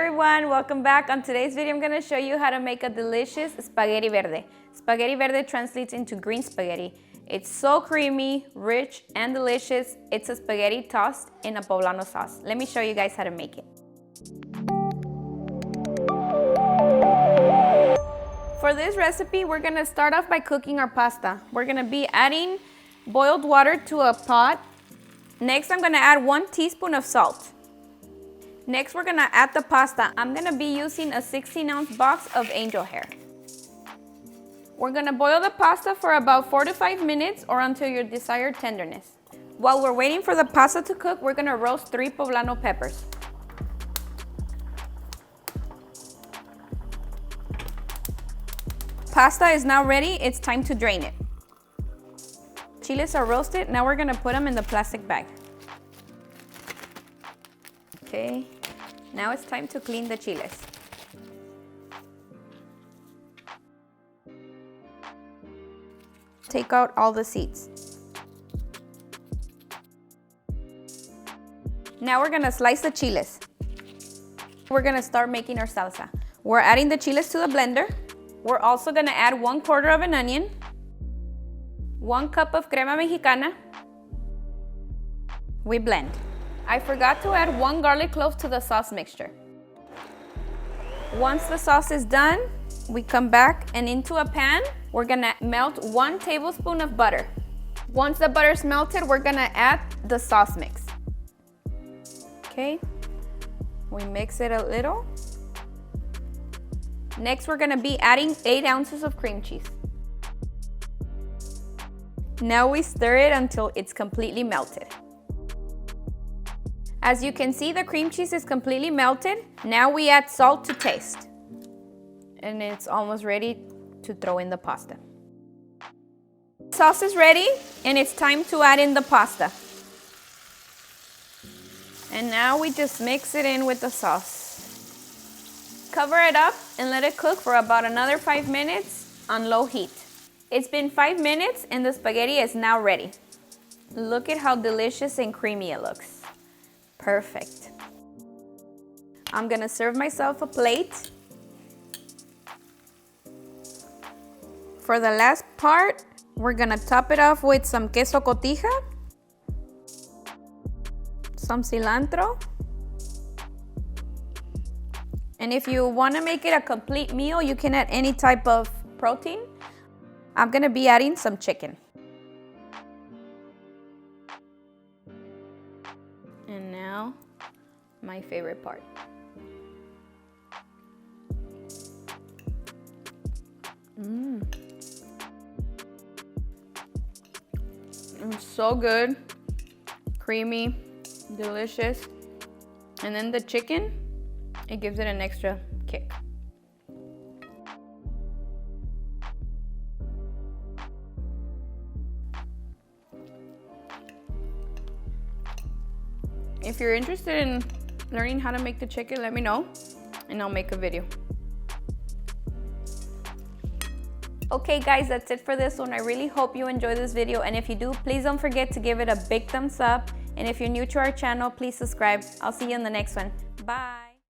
everyone, welcome back. On today's video, I'm gonna show you how to make a delicious Espagueti Verde. Espagueti Verde translates into green spaghetti. It's so creamy, rich, and delicious. It's a spaghetti tossed in a poblano sauce. Let me show you guys how to make it. For this recipe, we're gonna start off by cooking our pasta. We're gonna be adding boiled water to a pot. Next, I'm gonna add 1 teaspoon of salt. Next, we're gonna add the pasta. I'm gonna be using a 16-ounce box of angel hair. We're gonna boil the pasta for about 4 to 5 minutes or until your desired tenderness. While we're waiting for the pasta to cook, we're gonna roast 3 poblano peppers. Pasta is now ready, it's time to drain it. Chiles are roasted, now we're gonna put them in the plastic bag. Okay, now it's time to clean the chiles. Take out all the seeds. Now we're gonna slice the chiles. We're gonna start making our salsa. We're adding the chiles to the blender. We're also gonna add 1/4 of an onion, 1 cup of crema Mexicana. We blend. I forgot to add 1 garlic clove to the sauce mixture. Once the sauce is done, we come back and into a pan, we're gonna melt 1 tablespoon of butter. Once the butter's melted, we're gonna add the sauce mix. Okay, we mix it a little. Next, we're gonna be adding 8 ounces of cream cheese. Now we stir it until it's completely melted. As you can see, the cream cheese is completely melted. Now we add salt to taste. And it's almost ready to throw in the pasta. Sauce is ready, and it's time to add in the pasta. And now we just mix it in with the sauce. Cover it up and let it cook for about another 5 minutes on low heat. It's been 5 minutes and the spaghetti is now ready. Look at how delicious and creamy it looks. Perfect. I'm gonna serve myself a plate. For the last part, we're gonna top it off with some queso cotija, some cilantro, and if you wanna make it a complete meal, you can add any type of protein. I'm gonna be adding some chicken. And now, my favorite part. It's so good, creamy, delicious. And then the chicken, it gives it an extra kick. If you're interested in learning how to make the chicken, let me know and I'll make a video. Okay guys, that's it for this one. I really hope you enjoyed this video, and if you do, please don't forget to give it a big thumbs up. And if you're new to our channel, please subscribe. I'll see you in the next one. Bye.